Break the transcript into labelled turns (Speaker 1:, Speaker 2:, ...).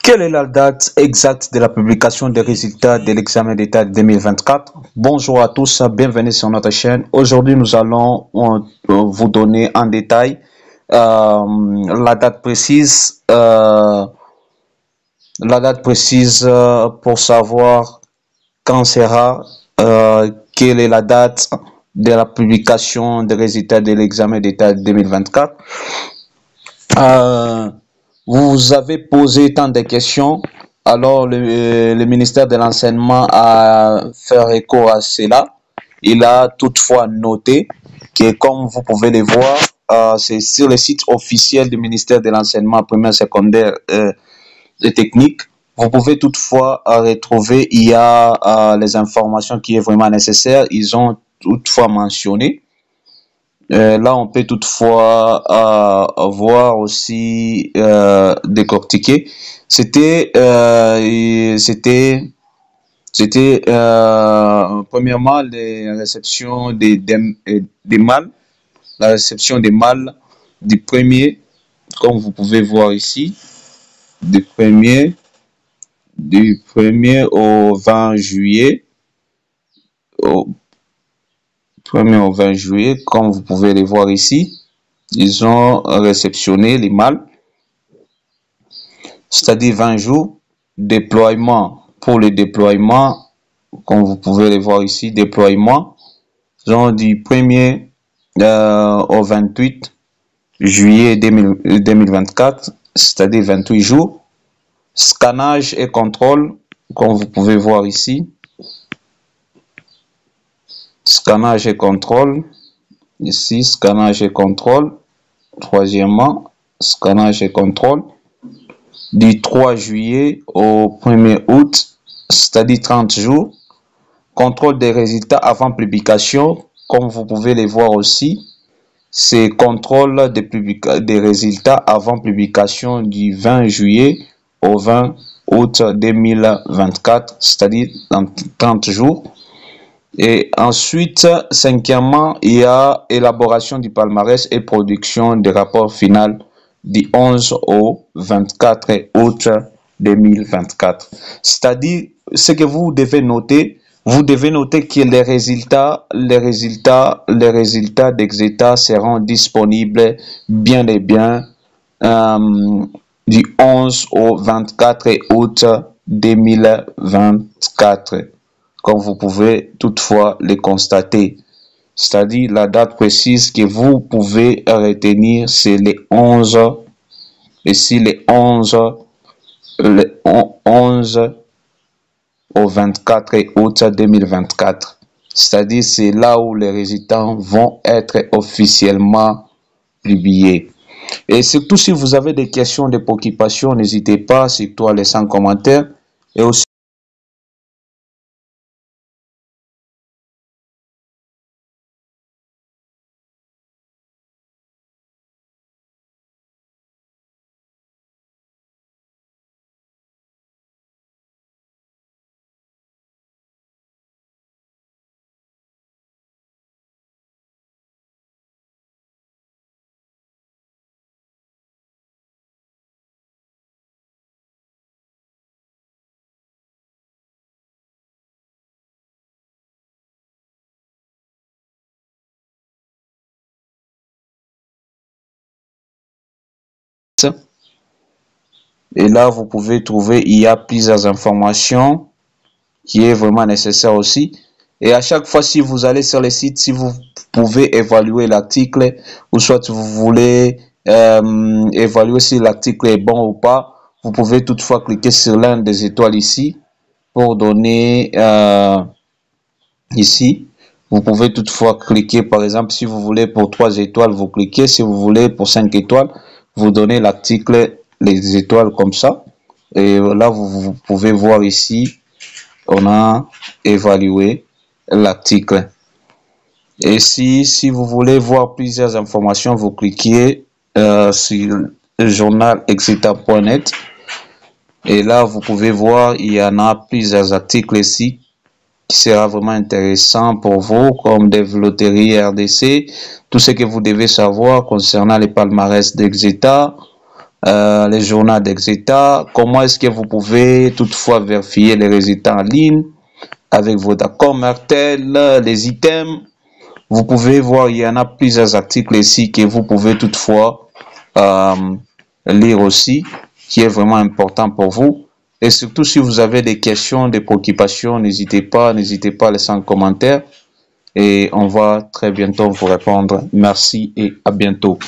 Speaker 1: Quelle est la date exacte de la publication des résultats de l'examen d'État 2024? Bonjour à tous, bienvenue sur notre chaîne. Aujourd'hui, nous allons vous donner en détail la date précise, pour savoir quand sera, quelle est la date de la publication des résultats de l'examen d'État 2024. Vous avez posé tant de questions, alors le ministère de l'Enseignement a fait écho à cela. Il a toutefois noté que, comme vous pouvez le voir, c'est sur le site officiel du ministère de l'Enseignement primaire, secondaire et technique. Vous pouvez toutefois retrouver, il y a les informations qui est vraiment nécessaire. Ils ont toutefois mentionné. Là, on peut toutefois voir aussi décortiquer. C'était premièrement la réception des mâles, la réception des mâles du premier, comme vous pouvez voir ici, du premier au 20 juillet. Au 1er au 20 juillet, comme vous pouvez les voir ici, ils ont réceptionné les mâles, c'est-à-dire 20 jours. Déploiement, pour le déploiement, comme vous pouvez les voir ici, déploiement, ils ont du 1er au 28 juillet 2024, c'est-à-dire 28 jours. Scannage et contrôle, comme vous pouvez voir ici. Scannage et contrôle, ici, scannage et contrôle. Troisièmement, scannage et contrôle, du 3 juillet au 1er août, c'est-à-dire 30 jours. Contrôle des résultats avant publication, comme vous pouvez les voir aussi, c'est contrôle des résultats avant publication du 20 juillet au 20 août 2024, c'est-à-dire dans 30 jours. Et ensuite, cinquièmement, il y a élaboration du palmarès et production des rapports final du 11 au 24 août 2024. C'est-à-dire, ce que vous devez noter que les résultats d'Exeta seront disponibles bien et bien du 11 au 24 août 2024. Comme vous pouvez toutefois le constater. C'est-à-dire la date précise que vous pouvez retenir, c'est le 11, ici le 11 au 24 août 2024. C'est-à-dire c'est là où les résultats vont être officiellement publiés. Et surtout si vous avez des questions, des préoccupations, n'hésitez pas surtout à laisser un commentaire et aussi et là vous pouvez trouver, il y a plusieurs informations qui est vraiment nécessaire aussi. Et à chaque fois, si vous allez sur le site, si vous pouvez évaluer l'article, ou soit vous voulez évaluer si l'article est bon ou pas, vous pouvez toutefois cliquer sur l'un des étoiles ici pour donner ici. Vous pouvez toutefois cliquer, par exemple, si vous voulez pour 3 étoiles, vous cliquez. Si vous voulez pour 5 étoiles, vous donnez l'article, les étoiles comme ça. Et là, vous pouvez voir ici, on a évalué l'article. Et si vous voulez voir plusieurs informations, vous cliquez sur le journal exeta.net. Et là, vous pouvez voir, il y en a plusieurs articles ici qui sera vraiment intéressant pour vous, comme des loteries RDC, tout ce que vous devez savoir concernant les palmarès d'Exeta, les journaux d'Exeta, comment est-ce que vous pouvez toutefois vérifier les résultats en ligne avec vos accords Mertel, les items. Vous pouvez voir, il y en a plusieurs articles ici que vous pouvez toutefois lire aussi, qui est vraiment important pour vous. Et surtout, si vous avez des questions, des préoccupations, n'hésitez pas à laisser un commentaire. Et on va très bientôt vous répondre. Merci et à bientôt.